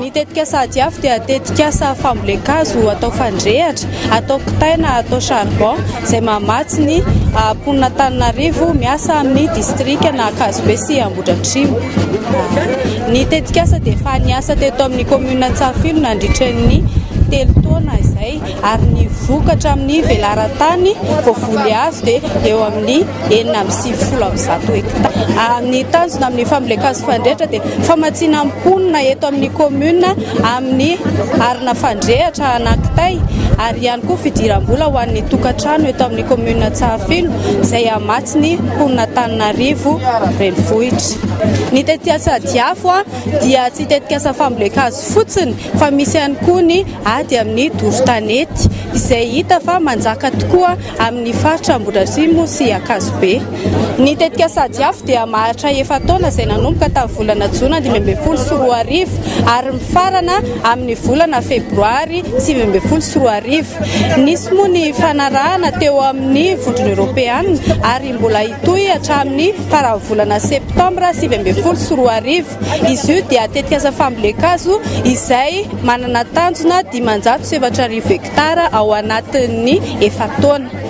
Ny tetikasa diafy dia tetikasa fambolekazo atao fandrehatra, atao kitay na atao charbon izay mamatsy ny ponina Antananarivo miasa amin'ny distrika na Akazobe sy Ambohidratrimo. Ny tetikasa dia efa niasa teto amin'ny commune Tsafilo nandritra ny 3 taona izay ary ny vokatra amin'ny velaran-tany voavoly azo dia eo amin'ny 490 hektara. Ny tanjona amin'ny fambolekazo fandrehatra dia famatsiana amponina eto amin'ny commune amin'ny arina fandrehatra anakitay ary ihany koa fidiram-bola ho an'ny tokantrano eto amin'ny commune Tsafilo izay amatsy ny ponina Antananarivo renivohitra. Ny tetikasa diafo dia tsy tetikasa fambolekazo fotsiny fa misy ihany koa ny ady amin'ny doro-tanety izay hita fa manjaka tokoa amin'ny faritra Ambohidratrimo sy Akazobe. Ny tetikasa diafo dia maharitra 7 taona izay nanomboka tamin'ny volana Jona 2024 ary mifarana amin'ny volana Febroary 2024. Nisy moa ny fanarahana teo amin'ny vondrona Europeana ary mbola hitohy hatramin'ny faran'ny volana Septambra 2024. Izy io dia tetikasa fambolekazo izay manana tanjona 570 hektara ao anatin'ny 7 taona.